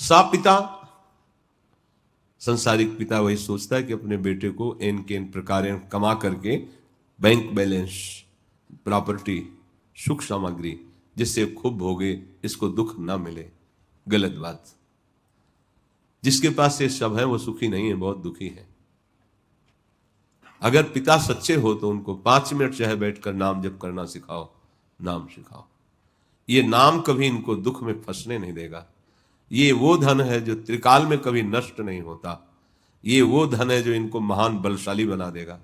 सा पिता, संसारिक पिता वही सोचता है कि अपने बेटे को इन के इन प्रकार कमा करके बैंक बैलेंस, प्रॉपर्टी, सुख सामग्री, जिससे खूब भोगे, इसको दुख ना मिले। गलत बात। जिसके पास ये सब है वो सुखी नहीं है, बहुत दुखी है। अगर पिता सच्चे हो तो उनको 5 मिनट चाहे बैठकर नाम जप करना सिखाओ, नाम सिखाओ। ये नाम कभी इनको दुख में फंसने नहीं देगा। ये वो धन है जो त्रिकाल में कभी नष्ट नहीं होता। ये वो धन है जो इनको महान बलशाली बना देगा।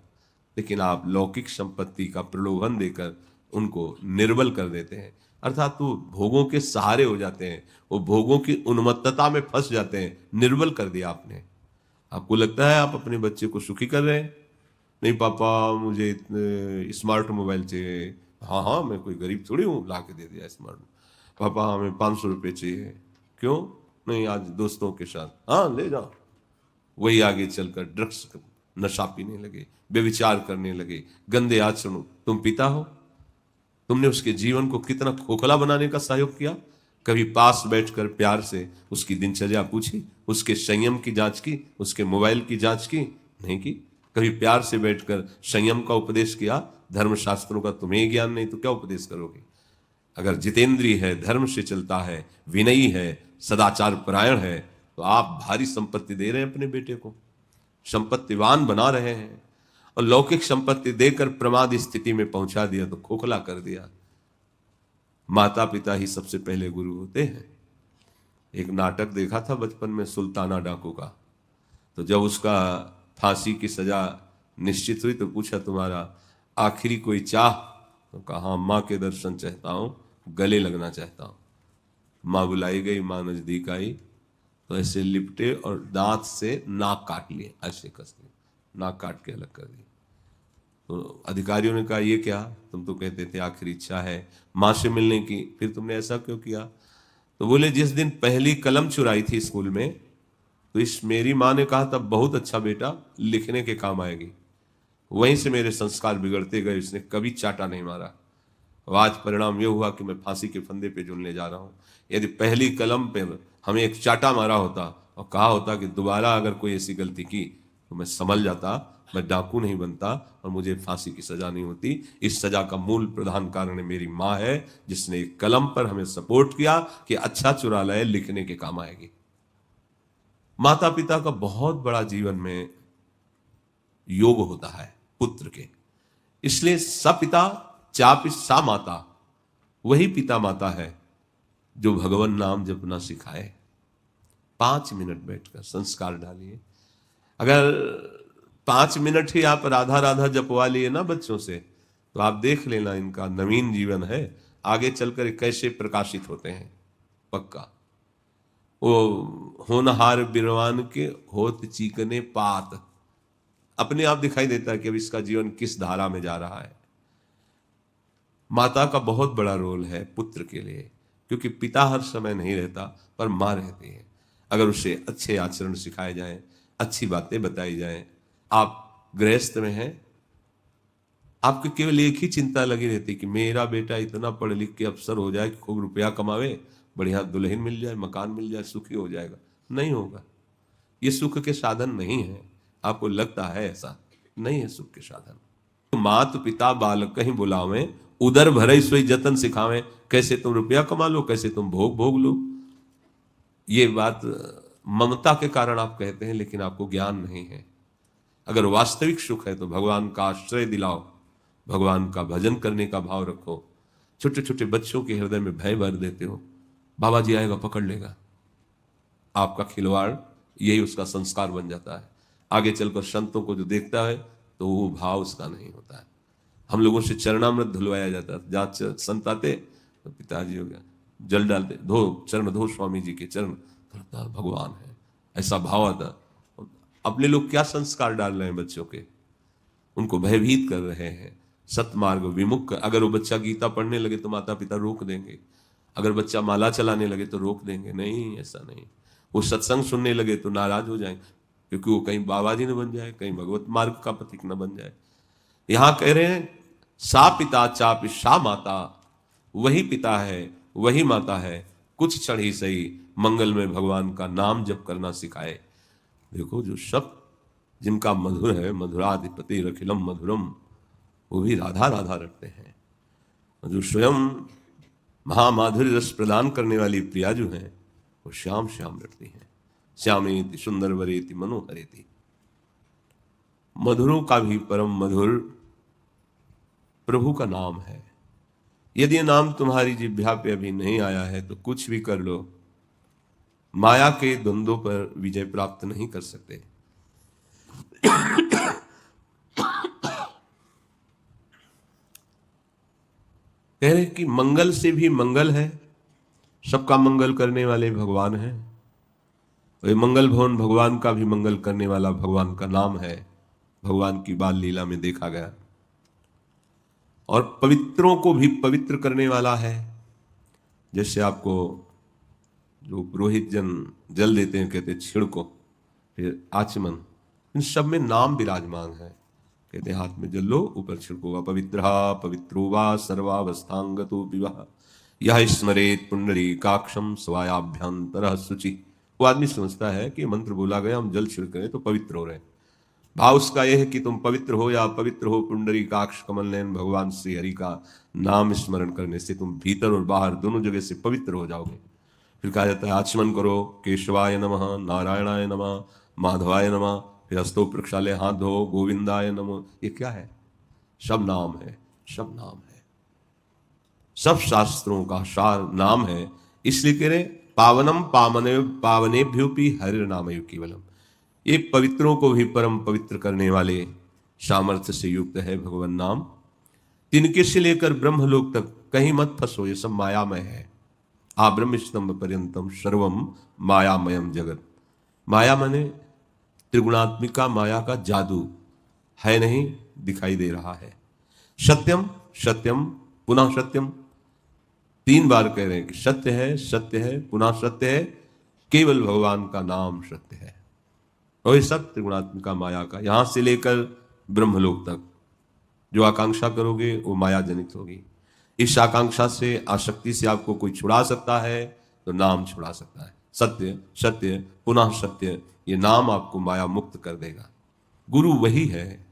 लेकिन आप लौकिक संपत्ति का प्रलोभन देकर उनको निर्बल कर देते हैं, अर्थात वो भोगों के सहारे हो जाते हैं, वो भोगों की उन्मत्तता में फंस जाते हैं। निर्बल कर दिया आपने। आपको लगता है आप अपने बच्चे को सुखी कर रहे हैं। नहीं पापा मुझे इतने स्मार्ट मोबाइल चाहिए। हाँ हाँ, मैं कोई गरीब थोड़ी हूँ, ला के दे दिया स्मार्ट। पापा हमें 500 रुपये चाहिए। क्यों? नहीं आज दोस्तों के साथ। हाँ ले जाओ। वही आगे चलकर ड्रग्स नशा पीने लगे, व्यभिचार करने लगे, गंदे आचरण। तुम पिता हो, तुमने उसके जीवन को कितना खोखला बनाने का सहयोग किया। कभी पास बैठकर प्यार से उसकी दिनचर्या पूछी, उसके संयम की जांच की, उसके मोबाइल की जांच की? नहीं की। कभी प्यार से बैठकर संयम का उपदेश किया? धर्मशास्त्रों का तुम्हें ज्ञान नहीं तो क्या उपदेश करोगे? अगर जितेंद्रिय है, धर्म से चलता है, विनयी है, सदाचार परायण है, तो आप भारी संपत्ति दे रहे हैं अपने बेटे को, संपत्तिवान बना रहे हैं। और लौकिक संपत्ति देकर प्रमाद स्थिति में पहुंचा दिया तो खोखला कर दिया। माता पिता ही सबसे पहले गुरु होते हैं। एक नाटक देखा था बचपन में, सुल्ताना डाकू का। तो जब उसका फांसी की सजा निश्चित हुई तो पूछा तुम्हारा आखिरी कोई चाह? तो कहा माँ के दर्शन चाहता हूं, गले लगना चाहता हूं। माँ बुलाई गई, माँ नजदीक आई तो ऐसे लिपटे और दांत से नाक काट लिए, ऐसे कस लिए, नाक काट के अलग कर दी। तो अधिकारियों ने कहा ये क्या? तुम तो कहते थे आखिरी इच्छा है माँ से मिलने की, फिर तुमने ऐसा क्यों किया? तो बोले जिस दिन पहली कलम चुराई थी स्कूल में, तो इस मेरी माँ ने कहा था बहुत अच्छा बेटा, लिखने के काम आएगी। वहीं से मेरे संस्कार बिगड़ते गए, इसने कभी चाटा नहीं मारा। आज परिणाम यह हुआ कि मैं फांसी के फंदे पे झूलने जा रहा हूं। यदि पहली कलम पे हमें एक चाटा मारा होता और कहा होता कि दोबारा अगर कोई ऐसी गलती की तो मैं संभल जाता, मैं डाकू नहीं बनता और मुझे फांसी की सजा नहीं होती। इस सजा का मूल प्रधान कारण मेरी माँ है, जिसने एक कलम पर हमें सपोर्ट किया कि अच्छा चुरा लाए, लिखने के काम आएगी। माता पिता का बहुत बड़ा जीवन में योग होता है पुत्र के। इसलिए सपिता चापि सा माता, वही पिता माता है जो भगवान नाम जपना सिखाए। 5 मिनट बैठकर संस्कार डालिए। अगर 5 मिनट ही आप राधा राधा जपवा लिए ना बच्चों से, तो आप देख लेना इनका नवीन जीवन है, आगे चलकर कैसे प्रकाशित होते हैं। पक्का। वो होनहार बिरवान के होत चीकने पात, अपने आप दिखाई देता है कि अब इसका जीवन किस धारा में जा रहा है। माता का बहुत बड़ा रोल है पुत्र के लिए, क्योंकि पिता हर समय नहीं रहता पर माँ रहती है। अगर उसे अच्छे आचरण सिखाए जाएं, अच्छी बातें बताई जाएं। आप गृहस्थ में हैं, आपको केवल एक ही चिंता लगी रहती कि मेरा बेटा इतना पढ़ लिख के अफसर हो जाए कि खूब रुपया कमावे, बढ़िया दुल्हन मिल जाए, मकान मिल जाए, सुखी हो जाएगा। नहीं होगा। ये सुख के साधन नहीं है। आपको लगता है ऐसा, नहीं है सुख के साधन। मात पिता बालक कहीं बुलावे, उदर भरे सोई जतन सिखावे। कैसे तुम रुपया कमा लो, कैसे तुम भोग भोग लो। ये बात ममता के कारण आप कहते हैं, लेकिन आपको ज्ञान नहीं है। अगर वास्तविक सुख है तो भगवान का आश्रय दिलाओ, भगवान का भजन करने का भाव रखो। छोटे छोटे बच्चों के हृदय में भय भर देते हो, बाबा जी आएगा पकड़ लेगा। आपका खिलवाड़ यही उसका संस्कार बन जाता है। आगे चलकर संतों को जो देखता है तो वो भाव उसका नहीं होता है। हम लोगों से चरणामृत धुलवाया जाता है। जहाँ संत आते तो पिताजी हो गया, जल डालते, धो चरण, धो स्वामी जी के चरण, भगवान है, ऐसा भाव आता। अपने लोग क्या संस्कार डाल रहे हैं बच्चों के? उनको भयभीत कर रहे हैं, सतमार्ग विमुख। अगर वो बच्चा गीता पढ़ने लगे तो माता पिता रोक देंगे। अगर बच्चा माला चलाने लगे तो रोक देंगे। नहीं, ऐसा नहीं। वो सत्संग सुनने लगे तो नाराज हो जाएंगे, क्योंकि वो कहीं बाबा जी न बन जाए, कहीं भगवत मार्ग का पथिक न बन जाए। यहां कह रहे हैं सा पिता चापि सा माता, वही पिता है, वही माता है। कुछ क्षण ही सही मंगल में भगवान का नाम जप करना सिखाए। देखो जो शब्द जिनका मधुर है, मधुराधिपति रखिलम मधुरम, वो भी राधा राधा रटते हैं। जो स्वयं महामाधुर्य रस प्रदान करने वाली प्रिया जो है वो श्याम श्याम रटती हैं। श्यामेति सुंदर वरेति मनोहरेति। मधुरों का भी परम मधुर प्रभु का नाम है। यदि नाम तुम्हारी जिह्वा पे अभी नहीं आया है तो कुछ भी कर लो, माया के द्वंद्वों पर विजय प्राप्त नहीं कर सकते। कह रहे कि मंगल से भी मंगल है, सबका मंगल करने वाले भगवान हैं। वही मंगल भवन भगवान का भी मंगल करने वाला भगवान का नाम है, भगवान की बाल लीला में देखा गया। और पवित्रों को भी पवित्र करने वाला है। जैसे आपको जो पुरोहित जन जल देते हैं, कहते छिड़को, फिर आचमन, इन सब में नाम विराजमान है। कहते हाथ में जल लो, ऊपर छिड़को। पवित्रः पवित्रो वा सर्वावस्थांगतो विवाह यह स्मरेत पुंडरीकाक्षम स्वायाभ्यंतरः शुचि। वो आदमी समझता है कि मंत्र बोला गया, हम जल छिड़क रहे तो पवित्र हो रहे हैं। भाव उसका यह है कि तुम पवित्र हो या अपवित्र हो, पुंडरीकाक्ष कमल नयन भगवान श्री हरि का नाम स्मरण करने से तुम भीतर और बाहर दोनों जगह से पवित्र हो जाओगे। फिर कहा जाता है आचमन करो, केशवाय नमः, नारायणाय नमः, माधवाय नमः, फिर हस्तो प्रक्षालय, हाथ धो, गोविंदाय नमः। ये क्या है? सब नाम है, सब नाम है, सब शास्त्रों का सार नाम है। इसलिए कह रहे पावनम पावनेभ्योपि हरि नामयो केवलम। ये पवित्रों को भी परम पवित्र करने वाले सामर्थ्य से युक्त है भगवान नाम। तिनके से लेकर ब्रह्मलोक तक कहीं मत फंसो, ये सब मायामय है। आ ब्रह्म स्तंभ पर्यंतम सर्वम मायामयम जगत। माया माने त्रिगुणात्मिका माया का जादू है, नहीं दिखाई दे रहा है। सत्यम सत्यम पुनः सत्यम, 3 बार कह रहे हैं कि सत्य है, सत्य है, पुनः सत्य है। केवल भगवान का नाम सत्य है। और ये सब त्रिगुणात्मिका माया का, यहां से लेकर ब्रह्मलोक तक जो आकांक्षा करोगे वो माया जनित होगी। इस आकांक्षा से, आसक्ति से आपको कोई छुड़ा सकता है तो नाम छुड़ा सकता है। सत्य सत्य पुनः सत्य, ये नाम आपको माया मुक्त कर देगा। गुरु वही है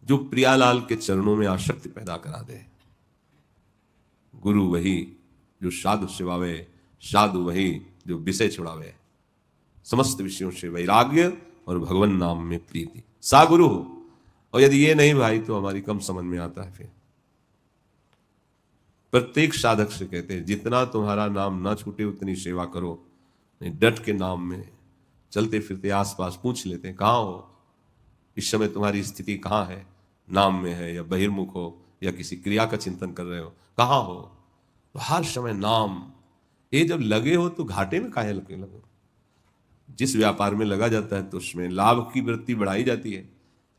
जो प्रियालाल के चरणों में आसक्ति पैदा करा दे। गुरु वही जो साधु सेवावे, साधु वही जो विषय छुड़ावे। समस्त विषयों से वैराग्य और भगवान नाम में प्रीति, सा गुरु हो। और यदि ये नहीं भाई तो हमारी कम समझ में आता है। फिर प्रत्येक साधक से कहते हैं जितना तुम्हारा नाम ना छूटे उतनी सेवा करो। नहीं डट के नाम में चलते फिरते आसपास पूछ लेते हैं कहाँ हो, इस समय तुम्हारी स्थिति कहाँ है, नाम में है या बहिर्मुख हो या किसी क्रिया का चिंतन कर रहे हो, कहाँ हो। तो हर समय नाम, ये जब लगे हो तो घाटे में काहे लगे। जिस व्यापार में लगा जाता है तो उसमें लाभ की वृत्ति बढ़ाई जाती है।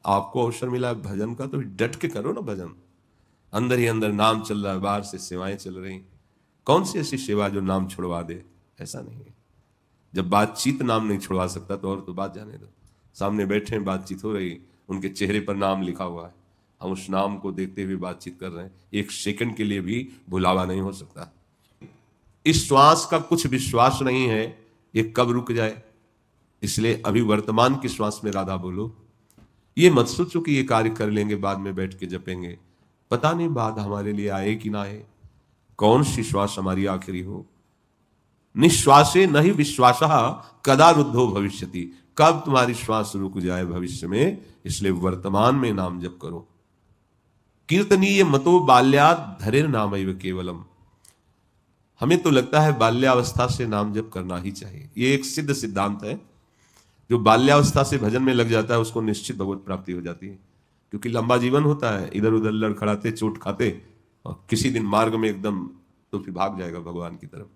आपको अवसर मिला भजन का तो डट के करो ना भजन। अंदर ही अंदर नाम चल रहा है, बाहर से सेवाएं चल रही। कौन सी ऐसी सेवा जो नाम छुड़वा दे? ऐसा नहीं है। जब बातचीत नाम नहीं छुड़वा सकता तो और तो बात जाने दो। सामने बैठे हैं, बातचीत हो रही, उनके चेहरे पर नाम लिखा हुआ है, हम उस नाम को देखते हुए बातचीत कर रहे हैं। एक सेकंड के लिए भी भुलावा नहीं हो सकता। इस श्वास का कुछ विश्वास नहीं है ये कब रुक जाए। इसलिए अभी वर्तमान की श्वास में राधा बोलो। ये मत सोचो कि ये कार्य कर लेंगे बाद में बैठ के जपेंगे, पता नहीं बाद हमारे लिए आए कि ना आए, कौन सी श्वास हमारी आखिरी हो। निश्वासे नहीं विश्वासः कदा रुद्धो भविष्यति। कब तुम्हारी श्वास रुक जाए भविष्य में, इसलिए वर्तमान में नाम जप करो। कीर्तनीय मतो बाल्यात् धरेर नामैव केवलम। हमें तो लगता है बाल्यावस्था से नाम जप करना ही चाहिए। ये एक सिद्ध सिद्धांत है। जो बाल्यावस्था से भजन में लग जाता है उसको निश्चित भगवत प्राप्ति हो जाती है। क्योंकि लंबा जीवन होता है, इधर उधर लड़खड़ाते चोट खाते, और किसी दिन मार्ग में एकदम तो फिर भाग जाएगा भगवान की तरफ,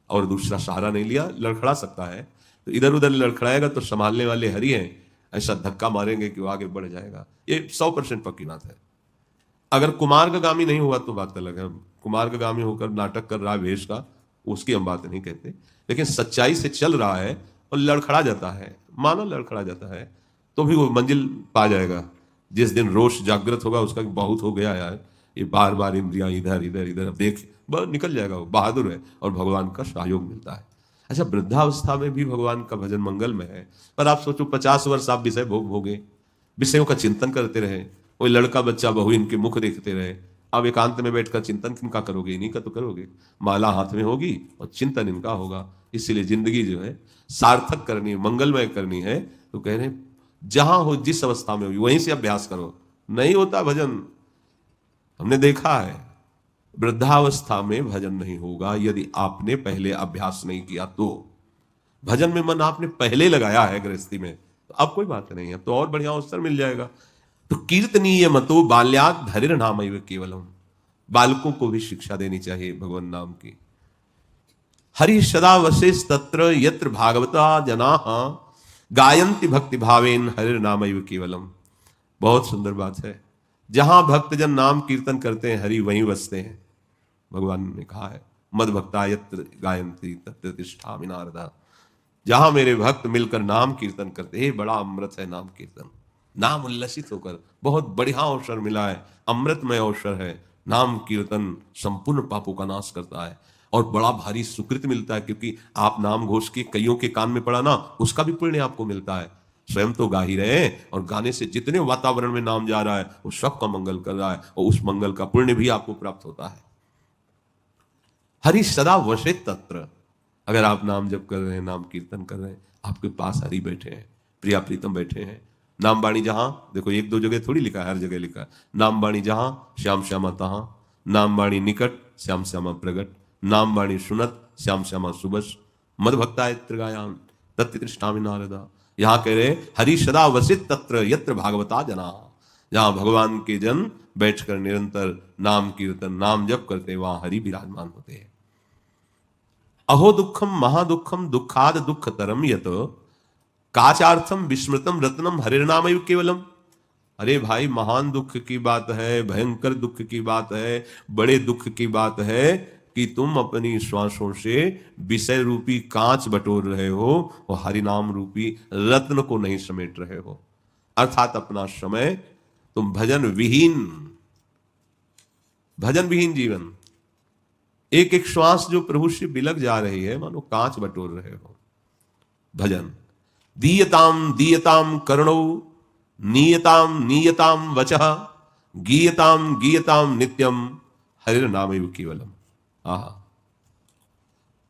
और दूसरा सहारा नहीं लिया, लड़खड़ा सकता है। तो इधर उधर लड़खड़ाएगा तो संभालने वाले हरि हैं, ऐसा धक्का मारेंगे कि वो आगे बढ़ जाएगा। ये 100% पक्की बात है। अगर कुमार्गामी नहीं हुआ तो बात अलग है। कुमार्गामी होकर नाटक कर रहा है भेष का, उसकी हम बात नहीं कहते। लेकिन सच्चाई से चल रहा है और लड़खड़ा जाता है, मानो लड़खड़ा जाता है, तो भी वो मंजिल पा जाएगा। जिस दिन रोष जागृत होगा उसका बहुत हो गया यार, ये बार बार इंद्रियां इधर इधर इधर देख, बस निकल जाएगा, वो बहादुर है और भगवान का सहयोग मिलता है। अच्छा, वृद्धावस्था में भी भगवान का भजन मंगलमय है, पर आप सोचो 50 वर्ष आप विषय भोग भोगे, विषयों का चिंतन करते रहे, कोई लड़का बच्चा बहू इनके मुख देखते रहे, अब एकांत में बैठकर चिंतन किनका करोगे? इन्हीं का तो करोगे। माला हाथ में होगी और चिंतन इनका होगा। इसीलिए जिंदगी जो है सार्थक करनी है, मंगलमय करनी है, तो कह रहे हैं जहां हो, जिस अवस्था में हो वहीं से अभ्यास करो। नहीं होता भजन, हमने देखा है वृद्धावस्था में भजन नहीं होगा यदि आपने पहले अभ्यास नहीं किया। तो भजन में मन आपने पहले लगाया है गृहस्थी में, तो अब कोई बात नहीं है, तो और बढ़िया अवसर मिल जाएगा। तो कीर्तनीय मतो बाल्यात धैर्य नाम केवलम, बालकों को भी शिक्षा देनी चाहिए भगवान नाम की। हरि सदा वशेष तत्र यत्र भागवता जनाः गायन्ति भक्ति भावेन हरि नाम केवलम। बहुत सुंदर बात है, जहां भक्तजन नाम कीर्तन करते हैं हरि वहीं बसते हैं। भगवान ने कहा है मद भक्ता यत्र गायन्ति तत्र तिष्ठामि नारदा। जहां मेरे भक्त मिलकर नाम कीर्तन करते हैं, बड़ा अमृत है नाम कीर्तन। नाम उल्लसित होकर बहुत बढ़िया अवसर मिला है, अमृतमय अवसर है। नाम कीर्तन संपूर्ण पापों का नाश करता है और बड़ा भारी सुकृत मिलता है, क्योंकि आप नाम घोष के कईयों के कान में पड़ा ना, उसका भी पुण्य आपको मिलता है। स्वयं तो गा ही रहे हैं और गाने से जितने वातावरण में नाम जा रहा है वो सबका मंगल कर रहा है और उस मंगल का पुण्य भी आपको प्राप्त होता है। हरि सदा वशे तत्र, अगर आप नाम जप कर रहे हैं, नाम कीर्तन कर रहे हैं, आपके पास हरि बैठे हैं, प्रिया प्रीतम बैठे हैं। नाम बाणी जहां, देखो एक दो जगह थोड़ी लिखा है, हर जगह लिखा है नाम बाणी जहां श्याम श्यामा तहां, नाम बाणी निकट श्याम श्यामा प्रगट, नाम बाणी सुनत श्याम श्यामा सुबस, मद भक्ता यत्र गायान तत्र तिष्ठामि नारदा। यहां कह रहे हरि सदा वसित तत्र यत्र भागवता जना, जहां भगवान के जन बैठकर निरंतर नाम कीर्तन नाम जप करते वहां हरि विराजमान होते हैं। अहो दुखम महादुखम दुखाद दुख तरम यत काचार्थम विस्मृतम रत्नम हरिर्नामैव केवलम। अरे भाई, महान दुख की बात है, भयंकर दुख की बात है, बड़े दुख की बात है कि तुम अपनी श्वासों से विषय रूपी कांच बटोर रहे हो और हरिनाम रूपी रत्न को नहीं समेट रहे हो। अर्थात अपना समय तुम भजन विहीन जीवन, एक एक श्वास जो प्रभु से बिलक जा रही है, मानो कांच बटोर रहे हो। भजन दीयताम दीयताम कर्णो नीयताम नीयताम वचः गीयताम गीयताम नित्यम हरिर्नामैव केवलम। आहा,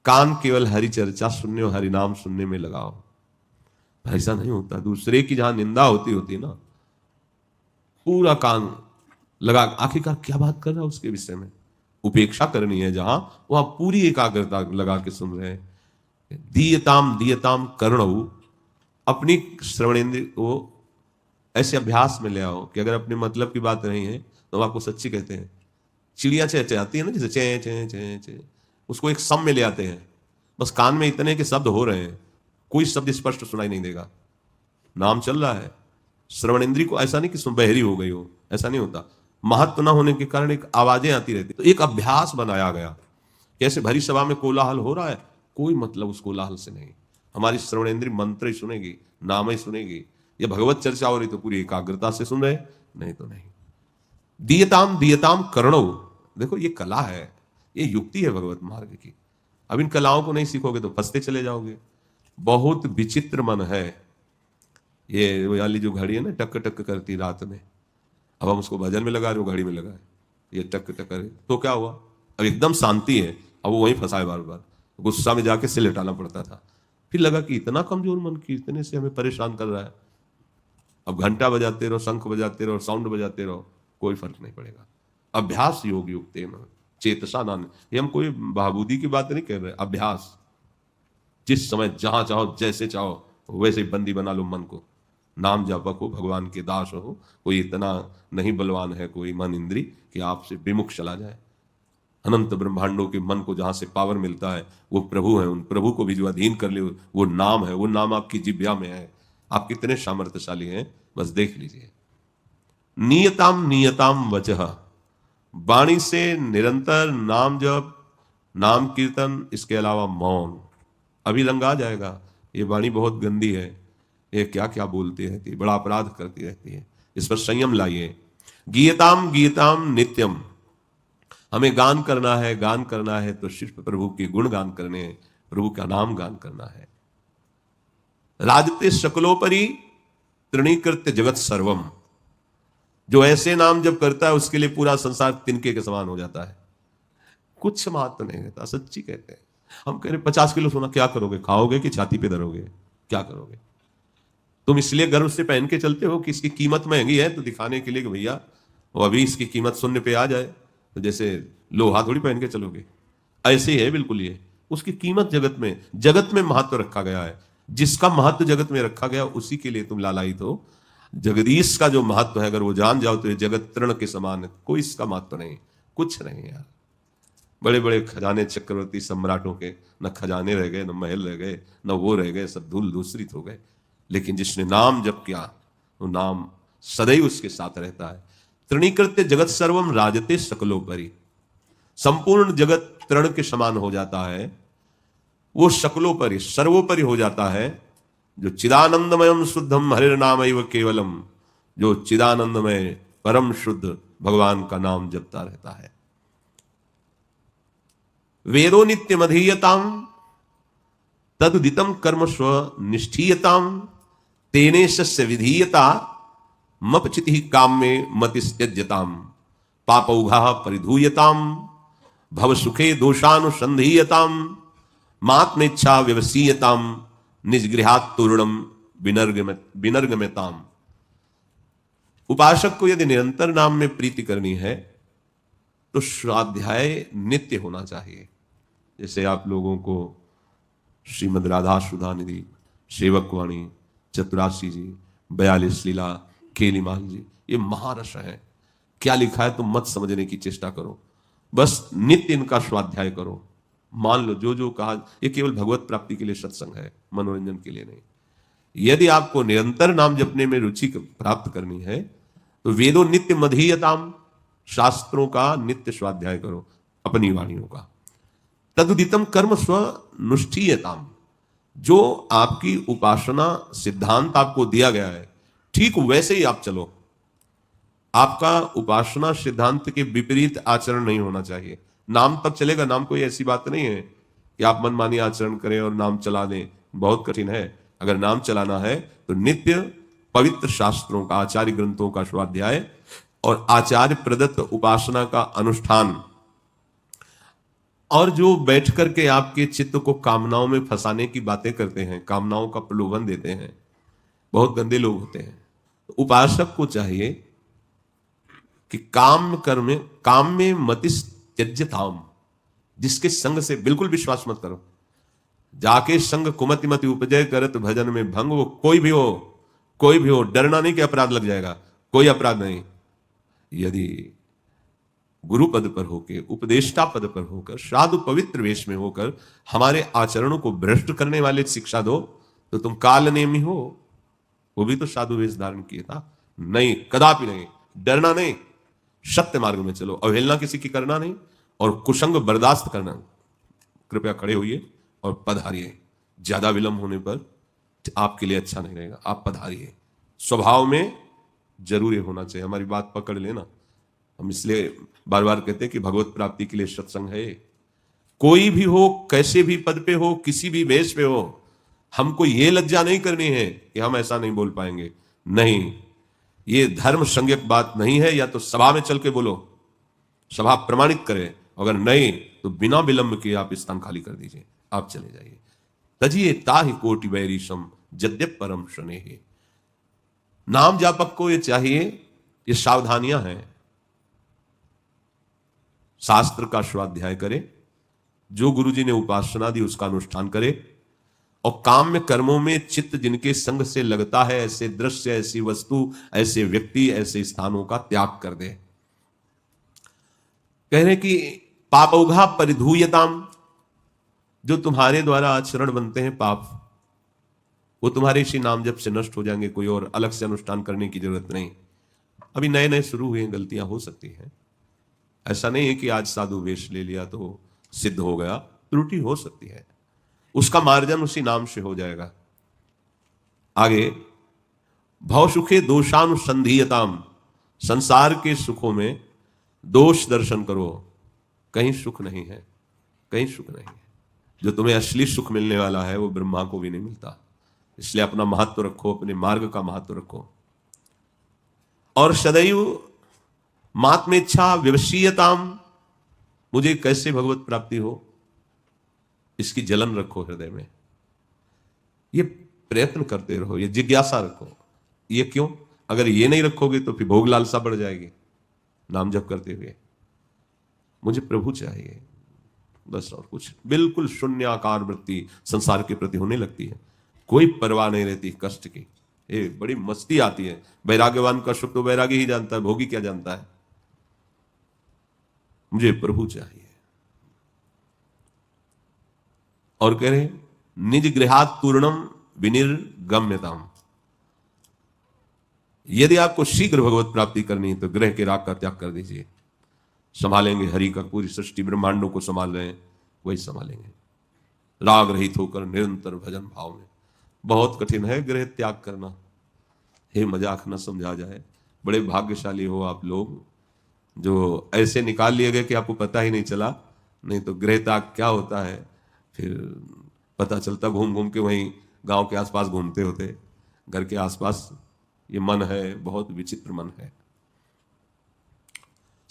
कान केवल हरि चर्चा सुनने और हरि नाम सुनने में लगाओ। ऐसा नहीं होता, दूसरे की जहां निंदा होती ना, पूरा कान लगा, आखिरकार क्या बात कर रहा है उसके विषय में, उपेक्षा करनी है जहां, वहां पूरी एकाग्रता लगा के सुन रहे हैं। दीयताम दीयताम कर्णौ, अपनी श्रवणेंद्र को ऐसे अभ्यास में ले आओ कि अगर अपने मतलब की बात नहीं है तो आपको सच्ची कहते हैं। चिड़िया चहचहाती है ना, जैसे चे चे चे चे, उसको एक सम में ले आते हैं, बस कान में इतने के शब्द हो रहे हैं, कोई शब्द स्पष्ट सुनाई नहीं देगा, नाम चल रहा है। श्रवण इंद्री को ऐसा नहीं कि बहरी हो गई हो, ऐसा नहीं होता, महत्व न होने के कारण एक आवाजें आती रहती। तो एक अभ्यास बनाया गया, कैसे भरी सभा में कोलाहल हो रहा है, कोई मतलब उस कोलाहल से नहीं, हमारी श्रवणेंद्री मंत्र ही सुनेगी, नाम ही सुनेगी। या भगवत चर्चा हो रही तो पूरी एकाग्रता से सुन रहे, नहीं तो नहीं। दीयताम दीयताम कर्णो, देखो ये कला है, ये युक्ति है भगवत मार्ग की। अब इन कलाओं को नहीं सीखोगे तो फंसते चले जाओगे। बहुत विचित्र मन है ये वाली जो घड़ी है ना, टक टक करती रात में, अब हम उसको भजन में लगा रहे हो, घड़ी में लगा है, ये टक टक करे तो क्या हुआ, अब एकदम शांति है, अब वो वहीं फंसा है बार बार, गुस्सा में जाके सिर हटाना पड़ता था। फिर लगा कि इतना कमजोर मन कीर्तने से हमें परेशान कर रहा है। अब घंटा बजाते रहो, शंख बजाते रहो, साउंड बजाते रहो, कोई फर्क नहीं पड़ेगा। अभ्यास योग युक्तेन चेतसा नान, ये हम कोई बहाबूदी की बात नहीं कर रहे, अभ्यास। जिस समय जहां चाहो जैसे चाहो वैसे ही बंदी बना लो मन को, नाम जापक हो, भगवान के दास हो। कोई इतना नहीं बलवान है कोई मन इंद्री कि आपसे विमुख चला जाए। अनंत ब्रह्मांडों के मन को जहां से पावर मिलता है वो प्रभु है, उन प्रभु को भी जो अधीन कर ले वो नाम है, वो नाम आपकी जिब्या में है। आप कितने सामर्थ्यशाली हैं बस देख लीजिए। नियताम नियताम वचः, वाणी से निरंतर नाम जप, नाम कीर्तन, इसके अलावा मौन। अभी रंग आ जाएगा, ये वाणी बहुत गंदी है, ये क्या क्या बोलती रहती है, बड़ा अपराध करती रहती है, इस पर संयम लाइए। गीयताम गीयताम नित्यम, हमें गान करना है तो सिर्फ प्रभु के गुण गान करने हैं, प्रभु का नाम गान करना है। राजते सकलोपरि तृणीकृत्य जगत सर्वम, जो ऐसे नाम जब करता है उसके लिए पूरा संसार तिनके के समान हो जाता है, कुछ महत्व नहीं रहता। सच्ची कहते हैं। हम कह रहे 50 किलो सोना क्या करोगे, खाओगे कि छाती पे धरोगे, क्या करोगे? तुम इसलिए गर्व से पहन के चलते हो कि इसकी कीमत महंगी है, तो दिखाने के लिए कि भैया वो अभी इसकी कीमत शून्य पे आ जाए, तो जैसे लोहा थोड़ी पहन के चलोगे। ऐसे ही है बिल्कुल ये। उसकी कीमत जगत में महत्व रखा गया है। जिसका महत्व जगत में रखा गया उसी के लिए तुम लालायित हो। जगदीश का जो महत्व है अगर वो जान जाओ तो ये जगत तृण के समान है, कोई इसका महत्व नहीं, कुछ नहीं यार। बड़े बड़े खजाने चक्रवर्ती सम्राटों के न खजाने रह गए, न महल रह गए, न वो रह गए, सब धूल धूसरित हो गए। लेकिन जिसने नाम जप किया वो नाम सदैव उसके साथ रहता है। तृणीकृत्य जगत सर्वम राजते सकलोपरि, संपूर्ण जगत तृण के समान हो जाता है, वो सकलोपरि सर्वोपरि हो जाता है। जो चिदानंदमयम शुद्धम हरिर नामैव केवलम, जो चिदानंदमय परम शुद्ध भगवान का नाम जपता रहता है। वेदो नित्यमधीयताम तदुदितम कर्म स्व निष्ठीयताम तेने सस्य विधीयता मपचिति काम में मतिस्त्यज्यताम पापौघा परिधूयताम भव सुखे दोषानुसंधीयताम मात्मेच्छा व्यवसीयताम निजगृहात् तूर्णम विनर्गम्यताम। उपासक को यदि निरंतर नाम में प्रीति करनी है तो स्वाध्याय नित्य होना चाहिए। जैसे आप लोगों को श्रीमद् राधा सुधा निधि, सेवक वाणी, चतुरासी जी, 42 लीला, केलीमाल जी, ये महारस है। क्या लिखा है तुम मत समझने की चेष्टा करो, बस नित्य इनका स्वाध्याय करो। मान लो जो जो कहा, ये केवल भगवत प्राप्ति के लिए सत्संग है, मनोरंजन के लिए नहीं। यदि आपको निरंतर नाम जपने में रुचि प्राप्त करनी है तो वेदो नित्य मधीयताम, शास्त्रों का नित्य स्वाध्याय करो, अपनी वाणियों का। तदुदितम कर्म स्व नुष्ठीयताम, जो आपकी उपासना सिद्धांत आपको दिया गया है ठीक वैसे ही आप चलो। आपका उपासना सिद्धांत के विपरीत आचरण नहीं होना चाहिए। नाम तब चलेगा, नाम कोई ऐसी बात नहीं है कि आप मनमानी आचरण करें और नाम चला दें, बहुत कठिन है। अगर नाम चलाना है तो नित्य पवित्र शास्त्रों का, आचार्य ग्रंथों का स्वाध्याय और आचार्य प्रदत्त उपासना का अनुष्ठान। और जो बैठ करके आपके चित्त को कामनाओं में फंसाने की बातें करते हैं, कामनाओं का प्रलोभन देते हैं, बहुत गंदे लोग होते हैं। उपासक को चाहिए कि काम में मतिस त्यज्यताम, जिसके संग से बिल्कुल विश्वास मत करो। जाके संग कुमति मति उपजय करत भजन में भंग, वो कोई भी हो, डरना नहीं कि अपराध लग जाएगा, कोई अपराध नहीं। यदि गुरु पद पर होकर, उपदेष्टा पद पर होकर, साधु पवित्र वेश में होकर हमारे आचरणों को भ्रष्ट करने वाले शिक्षा दो तो तुम काल नेमी हो। वो भी तो साधु वेश धारण किया था। नहीं, कदापि नहीं, डरना नहीं, सत्य मार्ग में चलो, अवहेलना किसी की करना नहीं और कुसंग बर्दाश्त करना। कृपया खड़े होइए और पधारिए। ज्यादा विलंब होने पर आपके लिए अच्छा नहीं रहेगा, आप पधारिए। स्वभाव में जरूर होना चाहिए। हमारी बात पकड़ लेना। हम इसलिए बार बार कहते हैं कि भगवत प्राप्ति के लिए सत्संग है। कोई भी हो, कैसे भी पद पे हो, किसी भी वेश पे हो, हमको ये लज्जा नहीं करनी है कि हम ऐसा नहीं बोल पाएंगे। नहीं, ये धर्म संज्ञक बात नहीं है। या तो सभा में चल के बोलो, सभा प्रमाणित करे, अगर नहीं तो बिना विलंब के आप स्थान खाली कर दीजिए, आप चले जाइए। तजिए ताहि कोटि वैरीशम जद्यप परम शनेहि। नाम जापक को ये चाहिए, ये सावधानियां हैं। शास्त्र का स्वाध्याय करे, जो गुरुजी ने उपासना दी उसका अनुष्ठान करे, और काम में कर्मों में चित्त जिनके संग से लगता है, ऐसे दृश्य, ऐसी वस्तु, ऐसे व्यक्ति, ऐसे स्थानों का त्याग कर दे। कह रहे कि पापौघा परिधूयताम, जो तुम्हारे द्वारा आचरण बनते हैं पाप, वो तुम्हारे इसी नाम जप से नष्ट हो जाएंगे। कोई और अलग से अनुष्ठान करने की जरूरत नहीं। अभी नए नए शुरू हुए, गलतियां हो सकती हैं। ऐसा नहीं है कि आज साधु वेश ले लिया तो सिद्ध हो गया, त्रुटि हो सकती है, उसका मार्जन उसी नाम से हो जाएगा। आगे, भव सुखे दोषानुसंधीयताम, संसार के सुखों में दोष दर्शन करो, कहीं सुख नहीं है, कहीं सुख नहीं है। जो तुम्हें असली सुख मिलने वाला है वो ब्रह्मा को भी नहीं मिलता। इसलिए अपना महत्व रखो, अपने मार्ग का महत्व रखो। और सदैव मात्मेच्छा विवशीयताम, मुझे कैसे भगवत प्राप्ति हो इसकी जलन रखो हृदय में। ये प्रयत्न करते रहो, ये जिज्ञासा रखो। ये क्यों? अगर ये नहीं रखोगे तो फिर भोग लालसा बढ़ जाएगी। नाम जप करते हुए मुझे प्रभु चाहिए, बस, और कुछ। बिल्कुल शून्याकार वृत्ति संसार के प्रति होने लगती है, कोई परवाह नहीं रहती कष्ट की। ये बड़ी मस्ती आती है। वैराग्यवान का सुख तो वैरागी ही जानता है, भोगी क्या जानता है। मुझे प्रभु चाहिए। और कह रहे निज गृहात पूर्णम विनिर्गम्यताम, यदि आपको शीघ्र भगवत प्राप्ति करनी है तो ग्रह के राग का त्याग कर दीजिए। संभालेंगे हरि का, पूरी सृष्टि ब्रह्मांडों को संभाल रहे हैं, वही संभालेंगे। राग रहित होकर निरंतर भजन भाव में। बहुत कठिन है ग्रह त्याग करना, हे मजाक न समझा जाए। बड़े भाग्यशाली हो आप लोग जो ऐसे निकाल लिए गए कि आपको पता ही नहीं चला। नहीं तो गृह त्याग क्या होता है फिर पता चलता, घूम घूम के वहीं गांव के आसपास घूमते होते। घर के आसपास ये मन है, बहुत विचित्र मन है।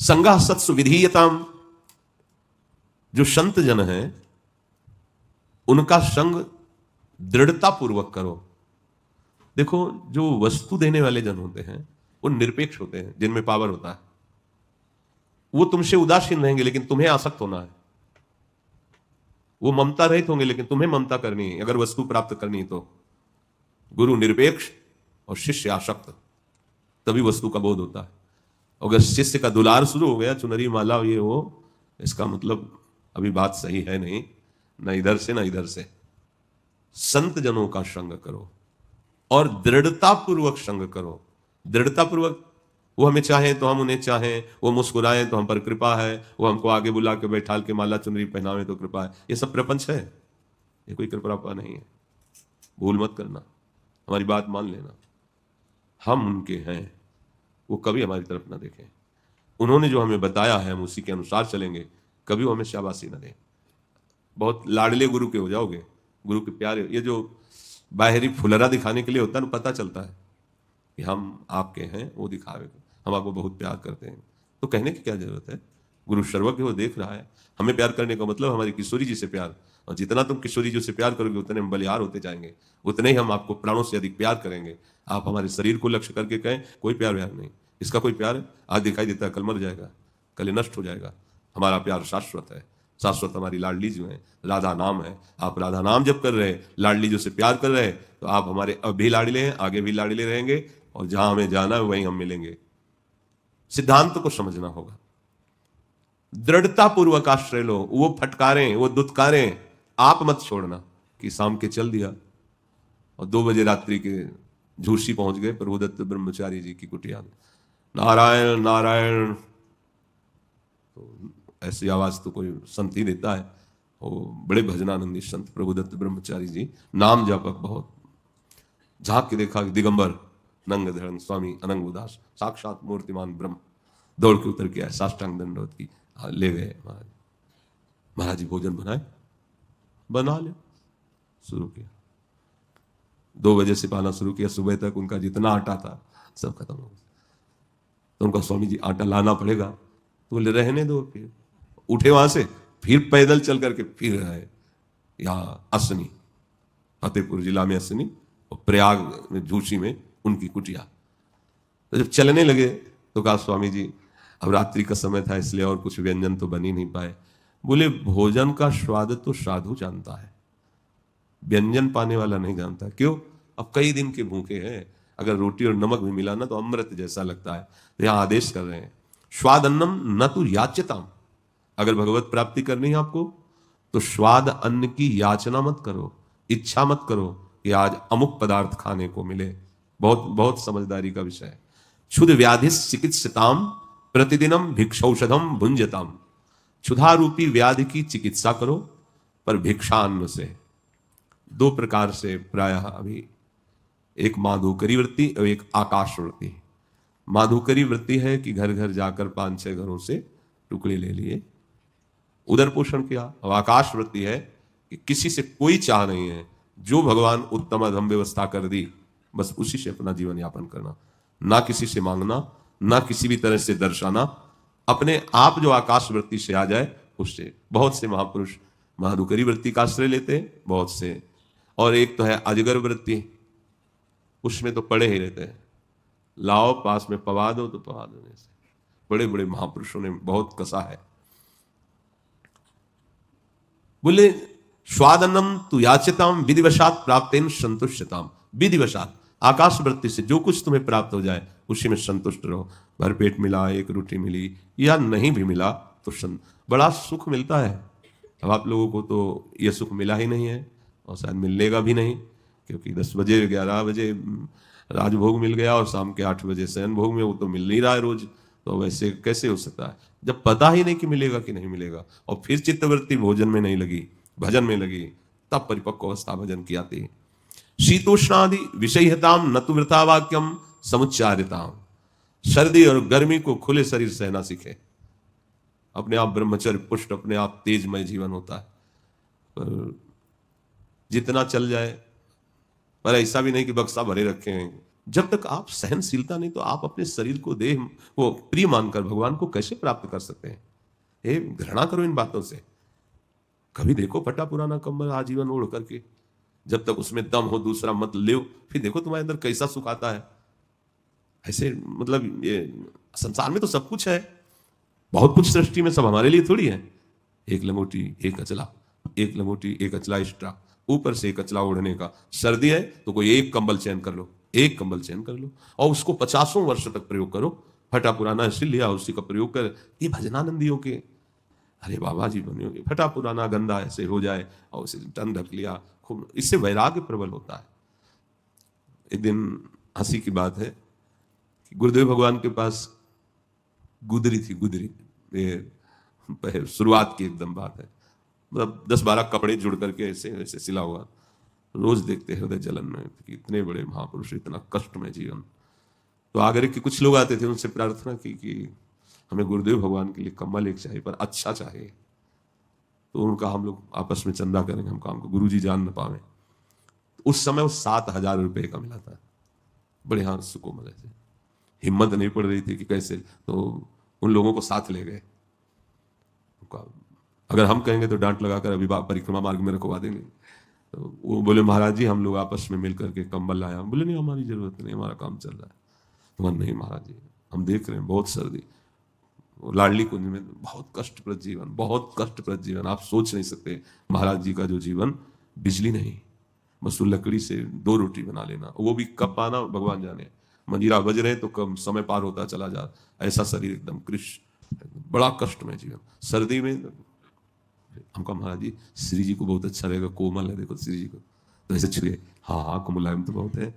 संगा सत्सु विधीयताम, जो संत जन है उनका संग दृढ़ता पूर्वक करो। देखो, जो वस्तु देने वाले जन होते हैं वो निरपेक्ष होते हैं, जिनमें पावर होता है। वो तुमसे उदासीन रहेंगे लेकिन तुम्हें आसक्त होना है। वो ममता रहित होंगे लेकिन तुम्हें ममता करनी है अगर वस्तु प्राप्त करनी है तो। गुरु निरपेक्ष और शिष्य आसक्त, तभी वस्तु का बोध होता है। अगर शिष्य का दुलार शुरू हो गया, चुनरी माला ये वो, इसका मतलब अभी बात सही है नहीं, ना इधर से ना इधर से। संत जनों का संग करो और दृढ़ता पूर्वक संग करो। दृढ़ता पूर्वक, वो हमें चाहें तो हम उन्हें चाहें, वो मुस्कुराएं तो हम पर कृपा है, वो हमको आगे बुला के बैठाल के माला चुनरी पहनावे तो कृपा है। ये सब प्रपंच है, ये कोई कृपा नहीं है। भूल मत करना, हमारी बात मान लेना। हम उनके हैं, वो कभी हमारी तरफ ना देखें। उन्होंने जो हमें बताया है हम उसी के अनुसार चलेंगे, कभी वो हमें शाबाशी ना दें। बहुत लाडले गुरु के हो जाओगे, गुरु के प्यारे। ये जो बाहरी फुलरा दिखाने के लिए होता है ना, पता चलता है कि हम आपके हैं, वो दिखावे, हम आपको बहुत प्यार करते हैं। तो कहने की क्या जरूरत है, गुरु सर्वज्ञ, वो देख रहा है। हमें प्यार करने का मतलब हमारी किशोरी जी से प्यार, और जितना तुम किशोरी जी से प्यार करोगे उतने हम बलिहार होते जाएंगे, उतने ही हम आपको प्राणों से अधिक प्यार करेंगे। आप हमारे शरीर को लक्ष्य करके कहें कोई प्यार व्यार नहीं, इसका कोई प्यार आज दिखाई देता है, कल मर जाएगा, कल नष्ट हो जाएगा। हमारा प्यार शाश्वत है। शाश्वत हमारी लाडली जो है, राधा नाम है। आप राधा नाम जब कर रहे, लाडली जो से प्यार कर रहे, तो आप हमारे अब भी लाडले हैं, आगे भी लाडले रहेंगे, और जहां हमें जाना है वहीं हम मिलेंगे। सिद्धांत को समझना होगा। दृढ़ता पूर्वक आश्रय लो। वो फटकारें, वो दुत्कारें, आप मत छोड़ना कि शाम के चल दिया और 2 बजे रात्रि के झूसी पहुंच गए प्रभुदत्त ब्रह्मचारी जी की कुटिया में। नारायण नारायण, तो ऐसी आवाज तो कोई संत ही देता है। वो बड़े भजनानंदी संत प्रभुदत्त ब्रह्मचारी जी, नाम जापक बहुत। झांक के देखा दिगंबर नंग धरण स्वामी अनंग उदास, साक्षात मूर्तिमान ब्रह्म। दौड़ के उतर के आए, साष्टांग दंडवत की, ले गए महाराज। महाराज जी भोजन बनाए, बना ले, शुरू किया। 2 बजे से पाना शुरू किया, सुबह तक उनका जितना आटा था सब खत्म हो गया। तो उनका स्वामी जी आटा लाना पड़ेगा, तो बोले रहने दो। फिर उठे वहां से, फिर पैदल चल करके फिर आए यहाँ असनी, फतेहपुर जिला में असनी, और प्रयाग में झूसी में उनकी कुटिया। तो जब चलने लगे तो कहा स्वामी जी अब रात्रि का समय था इसलिए और कुछ व्यंजन तो बन ही नहीं पाए। बोले भोजन का स्वाद तो साधु जानता है, व्यंजन पाने वाला नहीं जानता। क्यों? अब कई दिन के भूखे हैं, अगर रोटी और नमक भी मिला ना तो अमृत जैसा लगता है। तो यहां आदेश कर रहे हैं, स्वाद अन्नम न तो याच्यताम। अगर भगवत प्राप्ति करनी है आपको तो स्वाद अन्न की याचना मत करो, इच्छा मत करो कि आज अमुक पदार्थ खाने को मिले। बहुत बहुत समझदारी का विषय है। क्षुध व्याधि चिकित्सताम प्रतिदिनम भिक्षौषधम भुंजताम। क्षुधा रूपी व्याधि की चिकित्सा करो पर भिक्षान्न से। 2 प्रकार से प्रायः अभी, एक माधुकरी वृत्ति और एक आकाश वृत्ति। माधुकरी वृत्ति है कि घर घर जाकर 5-6 घरों से टुकड़े ले लिए उदर पोषण किया। अब आकाश वृत्ति है कि किसी से कोई चाह नहीं है, जो भगवान उत्तम अधम व्यवस्था कर दी बस उसी से अपना जीवन यापन करना, ना किसी से मांगना, ना किसी भी तरह से दर्शाना, अपने आप जो आकाश वृत्ति से आ जाए उससे। बहुत से महापुरुष महादुकरी वृत्ति का आश्रय लेते हैं, बहुत से, और एक तो है अजगर वृत्ति, उसमें तो पड़े ही रहते हैं, लाओ पास में पवा दो तो पवा दो। से बड़े बड़े महापुरुषों ने बहुत कसा है। बोले स्वादनम तु याचिताम विधिवशात प्राप्तेन संतुष्टताम। विधिवशात आकाश वृत्ति से जो कुछ तुम्हें प्राप्त हो जाए उसी में संतुष्ट रहो। भरपेट मिला, एक रोटी मिली या नहीं भी मिला तो बड़ा सुख मिलता है। अब आप लोगों को तो यह सुख मिला ही नहीं है और शायद मिलेगा भी नहीं, क्योंकि 10 बजे 11 बजे राजभोग मिल गया और शाम के 8 बजे शयन भोग में वो तो मिल नहीं रहा है रोज, तो वैसे कैसे हो सकता है जब पता ही नहीं कि मिलेगा कि नहीं मिलेगा। और फिर चित्तवृत्ति भोजन में नहीं लगी, भजन में लगी, तब परिपक्व अवस्था भजन की आती है। शीतोष्णादि विषयताम न तु वृथा वाक्यम समुच्चारिताम। सर्दी और गर्मी को खुले शरीर सहना सीखे। अपने आप ब्रह्मचर्य पुष्ट, अपने आप तेजमय जीवन होता है, पर जितना चल जाए, पर ऐसा भी नहीं कि बक्सा भरे रखे हैं। जब तक आप सहनशीलता नहीं, तो आप अपने शरीर को देह वो प्रिय मानकर भगवान को कैसे प्राप्त कर सकते हैं? ये घृणा करो इन बातों से। कभी देखो फटा पुराना कंबल आजीवन ओढ़ करके, जब तक उसमें दम हो दूसरा मत ले, फिर देखो तुम्हारे अंदर कैसा सुख आता है। ऐसे मतलब ये संसार में तो सब कुछ है, बहुत कुछ सृष्टि में, सब हमारे लिए थोड़ी है। एक लंगोटी एक अचला, एक लंगोटी एक अचला एक्स्ट्रा, ऊपर से एक अचला ओढ़ने का। सर्दी है तो कोई एक कंबल चयन कर लो, एक कंबल चयन कर लो और उसको 50 वर्ष तक प्रयोग करो। फटा पुराना ऐसे लिया उसी का प्रयोग कर। ये भजनानंदियों के, अरे बाबा जी बने, फटा पुराना गंदा ऐसे हो जाए और उसे टन ढक लिया, खूब, इससे वैराग्य प्रबल होता है। एक दिन हंसी की बात है कि गुरुदेव भगवान के पास गुदरी थी, गुदरी, ये शुरुआत की एकदम बात है, मतलब 10-12 कपड़े जुड़ करके ऐसे ऐसे सिला हुआ। रोज देखते हृदय जलन में कि इतने बड़े महापुरुष, इतना कष्ट में जीवन। तो आगरे के कुछ लोग आते थे, उनसे प्रार्थना की कि हमें गुरुदेव भगवान के लिए कम्बल एक चाहिए, पर अच्छा चाहिए। तो उनका हम लोग आपस में चंदा करेंगे, हम काम को गुरुजी जान न पावे। तो उस समय वो 7,000 रुपये का मिला था, बड़े हाथ सुकोमल से। हिम्मत नहीं पड़ रही थी कि कैसे, तो उन लोगों को साथ ले गए। अगर हम कहेंगे तो डांट लगाकर अभी परिक्रमा मार्ग में रखवा देंगे। तो वो बोले महाराज जी हम लोग आपस में मिल करके कंबल लाया। बोले नहीं हमारी जरूरत नहीं, हमारा काम चल रहा है। तो नहीं महाराज जी हम देख रहे हैं बहुत सर्दी, लाडली कुंज में बहुत कष्टप्रद जीवन, बहुत कष्टप्रद जीवन, आप सोच नहीं सकते। महाराज जी का जो जीवन, बिजली नहीं, बस वो लकड़ी से 2 रोटी बना लेना, वो भी कब पाना भगवान जाने। मंजीरा बज रहे तो कम समय पार होता चला जा, ऐसा शरीर एकदम कृष, बड़ा कष्ट में जीवन। सर्दी में हमका महाराज जी श्री जी को बहुत अच्छा रहेगा, कोमल है देखो श्री जी को, तो ऐसे छुए, हाँ हाँ को मुलायम तो बहुत है,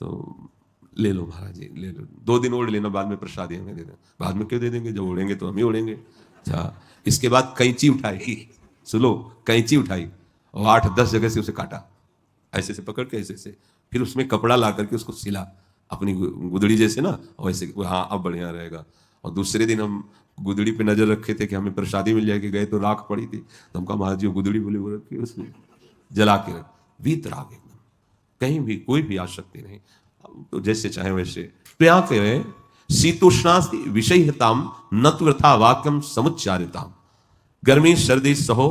तो ले लो महाराज जी ले लो, 2 दिन ओढ़ लेना, बाद में प्रसाद हमें दे देना। बाद में क्यों दे देंगे, जब ओढ़ेंगे तो हम ही ओढ़ेंगे। अच्छा, इसके बाद कैंची उठाई, सुनो, कैंची उठाई और 8-10 जगह से उसे काटा, ऐसे से पकड़ के ऐसे से, फिर उसमें कपड़ा ला करके उसको सिला अपनी गुदड़ी जैसे ना, वैसे हाँ अब बढ़िया रहेगा। और दूसरे दिन हम गुदड़ी पे नजर रखे थे कि हमें प्रसादी मिल जाएगी, गए तो राख पड़ी थी, तो हमका महाराज जी गुदड़ी बोले वो रखी, उसमें जला के रख, वीतराग एकदम, कहीं भी कोई भी आसक्ति नहीं, तो जैसे चाहे वैसे। तो यहाँ कहे शीतोष्णास्ति विषयताम नत्व वृथा वाक्यम समुच्चारिताम। गर्मी सर्दी सहो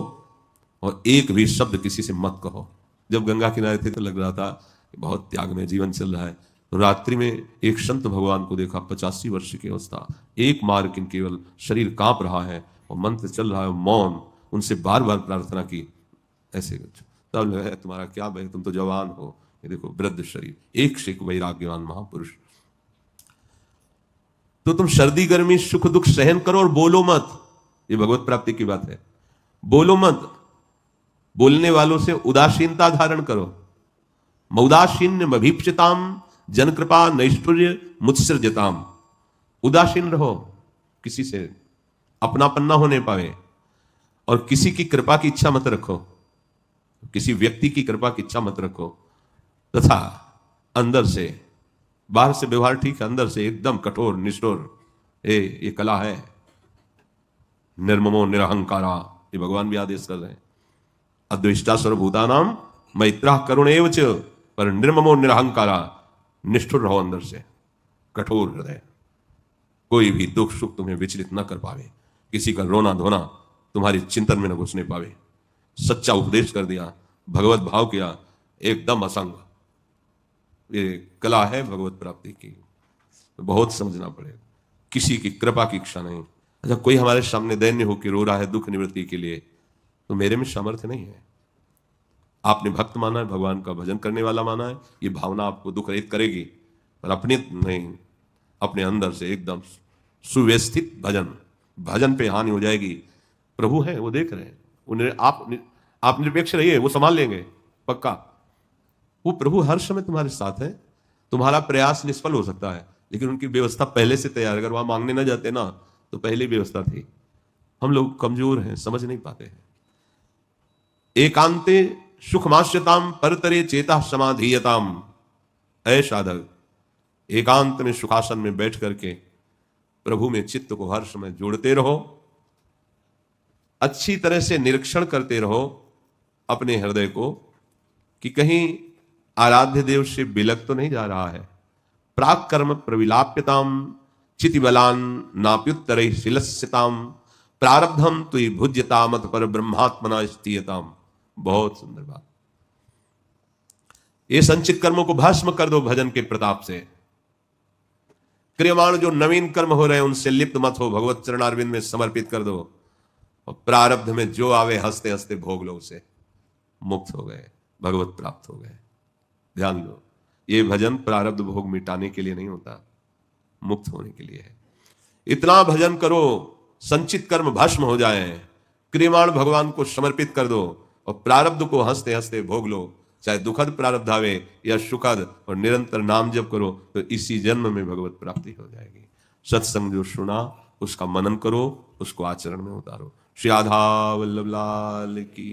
और एक भी शब्द किसी से मत कहो। जब गंगा किनारे थे तो लग रहा था बहुत त्याग में जीवन चल रहा है। तो रात्रि में एक संत भगवान को देखा, 85 वर्ष की अवस्था, एक मार्ग किन, केवल शरीर कांप रहा है और मंत्र चल रहा है, मौन। उनसे बार बार प्रार्थना की, ऐसे तब है तुम्हारा क्या भाई, तुम तो जवान हो, ये देखो वृद्ध शरीर, एक से एक वैराग्यवान महापुरुष। तो तुम सर्दी गर्मी सुख दुख सहन करो और बोलो मत, ये भगवत प्राप्ति की बात है। बोलो मत, बोलने वालों से उदासीनता धारण करो। मौदासीन्य मभीप्सिताम जन कृपा नैष्ठुर्य मुत्सर्जताम। उदासीन रहो, किसी से अपनापन ना होने पावे, और किसी की कृपा की इच्छा मत रखो, किसी व्यक्ति की कृपा की इच्छा मत रखो। तथा अंदर से, बाहर से व्यवहार ठीक है, अंदर से एकदम कठोर निष्ठुर, ये कला है। निर्ममो निरहंकारा, ये भगवान भी आदेश कर रहे हैं। अद्वेष्टा सर्वभूतानाम मैत्रा करुण एव च पर निर्ममो निरहंकारा, निष्ठुर रहो अंदर से, कठोर हृदय, कोई भी दुख सुख तुम्हें विचलित न कर पावे, किसी का रोना धोना तुम्हारी चिंतन में न घुसने पावे। सच्चा उपदेश कर दिया, भगवत भाव किया, एकदम असंग। ये कला है भगवत प्राप्ति की, बहुत समझना पड़ेगा। किसी की कृपा की इच्छा नहीं। अच्छा, कोई हमारे सामने दैन्य होकर रो रहा है दुख निवृत्ति के लिए, तो मेरे में सामर्थ्य नहीं है। आपने भक्त माना है, भगवान का भजन करने वाला माना है, ये भावना आपको दुख रहित करेगी, पर अपने नहीं, अपने अंदर से एकदम सुव्यवस्थित भजन पे हानि हो जाएगी। प्रभु है, वो देख रहे हैं, उन्हें आप निरपेक्ष रहिए, वो संभाल लेंगे पक्का। वो प्रभु हर समय तुम्हारे साथ है। तुम्हारा प्रयास निष्फल हो सकता है, लेकिन उनकी व्यवस्था पहले से तैयार। अगर वहां मांगने ना जाते ना, तो पहले व्यवस्था थी। हम लोग कमजोर हैं, समझ नहीं पाते हैं। एकांते सुखमाश्यताम परतरे चेता समाधीयताम। ऐ साधक, एकांत में सुखासन में बैठ करके प्रभु में चित्त को हर समय जोड़ते रहो, अच्छी तरह से निरीक्षण करते रहो अपने हृदय को कि कहीं आराध्य देव से बिलक तो नहीं जा रहा है। प्राक कर्म प्रविलाप्यताम चितिबलान नाप्युत्तर शिलस्यताम प्रारब्धम तुई भुज्यतामत पर ब्रह्मात्मना स्थियताम। बहुत सुंदर बात। ये संचित कर्मों को भस्म कर दो भजन के प्रताप से। क्रियमाण जो नवीन कर्म हो रहे हैं उनसे लिप्त मत हो, भगवत चरणारविंद में समर्पित कर दो, और प्रारब्ध में जो आवे हंसते हंसते भोग लो उसे। मुक्त हो गए, भगवत प्राप्त हो गए। ध्यान दो, ये भजन प्रारब्ध भोग मिटाने के लिए नहीं होता, मुक्त होने के लिए है। इतना भजन करो संचित कर्म भस्म हो जाए, क्रियमाण भगवान को समर्पित कर दो, और प्रारब्ध को हंसते हंसते भोग लो। चाहे दुखद प्रारब्ध आवे या सुखद, और निरंतर नाम जप करो तो इसी जन्म में भगवत प्राप्ति हो जाएगी। सत्संग जो सुना उसका मनन करो, उसको आचरण में उतारो। श्री राधा वल्लभ लाल की।